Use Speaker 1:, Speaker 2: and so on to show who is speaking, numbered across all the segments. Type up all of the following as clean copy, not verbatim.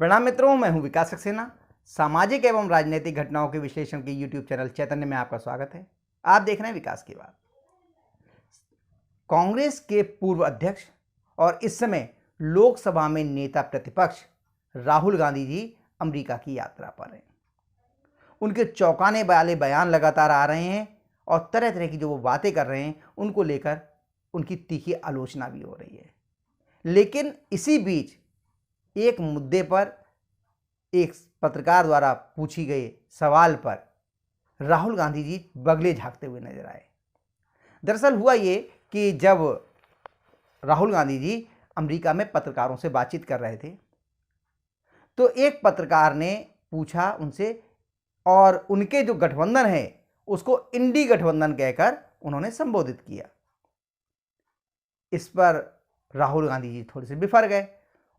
Speaker 1: प्रणाम मित्रों, मैं हूं विकास सक्सेना। सामाजिक एवं राजनीतिक घटनाओं के विश्लेषण के YouTube चैनल चैतन्य में आपका स्वागत है। आप देख रहे हैं विकास की बात। कांग्रेस के पूर्व अध्यक्ष और इस समय लोकसभा में नेता प्रतिपक्ष राहुल गांधी जी अमेरिका की यात्रा पर हैं। उनके चौंकाने वाले बयान लगातार आ रहे हैं और तरह तरह की जो वो बातें कर रहे हैं उनको लेकर उनकी तीखी आलोचना भी हो रही है। लेकिन इसी बीच एक मुद्दे पर एक पत्रकार द्वारा पूछी गए सवाल पर राहुल गांधी जी बगले झांकते हुए नजर आए। दरअसल हुआ ये कि जब राहुल गांधी जी अमेरिका में पत्रकारों से बातचीत कर रहे थे तो एक पत्रकार ने पूछा उनसे और उनके जो गठबंधन है उसको इंडी गठबंधन कहकर उन्होंने संबोधित किया। इस पर राहुल गांधी जी थोड़े से बिफर गए।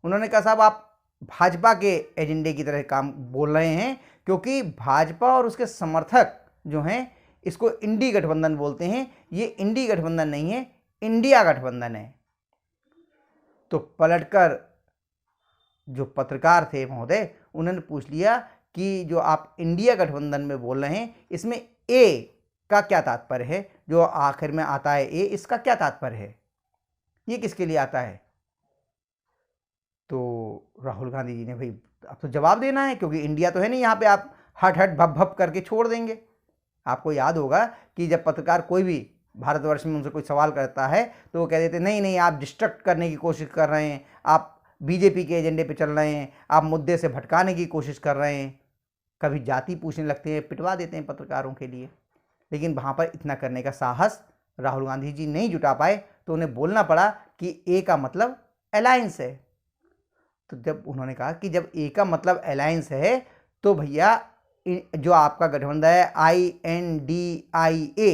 Speaker 1: उन्होंने कहा, साहब आप भाजपा के एजेंडे की तरह काम बोल रहे हैं, क्योंकि भाजपा और उसके समर्थक जो हैं इसको इंडी गठबंधन बोलते हैं। ये इंडी गठबंधन नहीं है, इंडिया गठबंधन है। तो पलटकर जो पत्रकार थे महोदय, उन्होंने पूछ लिया कि जो आप इंडिया गठबंधन में बोल रहे हैं इसमें ए का क्या तात्पर्य है? जो आखिर में आता है ए, इसका क्या तात्पर्य है? ये किसके लिए आता है? तो राहुल गांधी जी ने, भाई अब तो जवाब देना है, क्योंकि इंडिया तो है नहीं यहाँ पे आप हट हट भप भप करके छोड़ देंगे। आपको याद होगा कि जब पत्रकार कोई भी भारतवर्ष में उनसे कोई सवाल करता है तो वो कह देते नहीं नहीं, आप डिस्ट्रैक्ट करने की कोशिश कर रहे हैं, आप बीजेपी के एजेंडे पे चल रहे हैं, आप मुद्दे से भटकाने की कोशिश कर रहे हैं। कभी जाति पूछने लगते हैं, पिटवा देते हैं पत्रकारों के लिए। लेकिन वहाँ पर इतना करने का साहस राहुल गांधी जी नहीं जुटा पाए, तो उन्हें बोलना पड़ा कि ए का मतलब अलायंस है। तो जब उन्होंने कहा कि जब ए का मतलब अलायंस है तो भैया जो आपका गठबंधन है INDIA,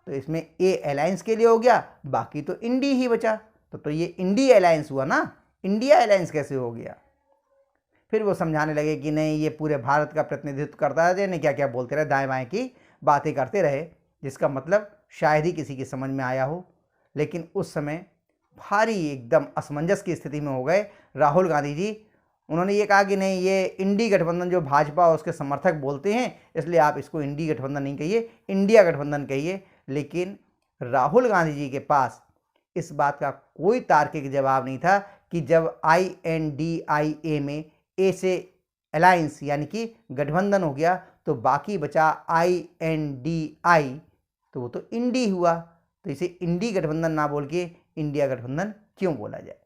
Speaker 1: तो इसमें ए अलायंस के लिए हो गया, बाकी तो इंडी ही बचा। तो ये इंडी अलायंस हुआ ना, इंडिया अलायंस कैसे हो गया? फिर वो समझाने लगे कि नहीं, ये पूरे भारत का प्रतिनिधित्व करता है। नहीं, क्या क्या बोलते रहे, दाएं बाएं की बातें करते रहे, जिसका मतलब शायद ही किसी की समझ में आया हो। लेकिन उस समय भारी एकदम असमंजस की स्थिति में हो गए राहुल गांधी जी। उन्होंने ये कहा कि नहीं, ये इंडी गठबंधन जो भाजपा और उसके समर्थक बोलते हैं, इसलिए आप इसको इंडी गठबंधन नहीं कहिए, इंडिया गठबंधन कहिए। लेकिन राहुल गांधी जी के पास इस बात का कोई तार्किक जवाब नहीं था कि जब INDIA में ए से अलायंस यानी कि गठबंधन हो गया तो बाकी बचा INDI, तो वो तो इंडी हुआ। तो इसे इंडी गठबंधन ना बोल के इंडिया गठबंधन क्यों बोला जाए?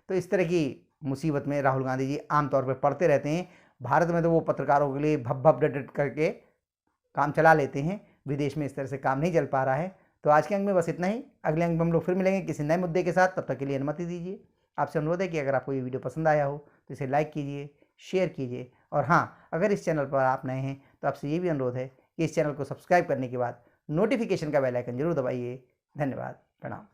Speaker 1: तो इस तरह की मुसीबत में राहुल गांधी जी आमतौर पर पड़ते रहते हैं। भारत में तो वो पत्रकारों के लिए भप भप डट डट करके काम चला लेते हैं, विदेश में इस तरह से काम नहीं चल पा रहा है। तो आज के अंक में बस इतना ही। अगले अंक में हम लोग फिर मिलेंगे किसी नए मुद्दे के साथ। तब तक के लिए अनुमति दीजिए। आपसे अनुरोध है कि अगर आपको ये वीडियो पसंद आया हो तो इसे लाइक कीजिए, शेयर कीजिए, और हाँ, अगर इस चैनल पर आप नए हैं तो आपसे ये भी अनुरोध है कि इस चैनल को सब्सक्राइब करने के बाद नोटिफिकेशन का बेल आइकन जरूर दबाइए। धन्यवाद, प्रणाम।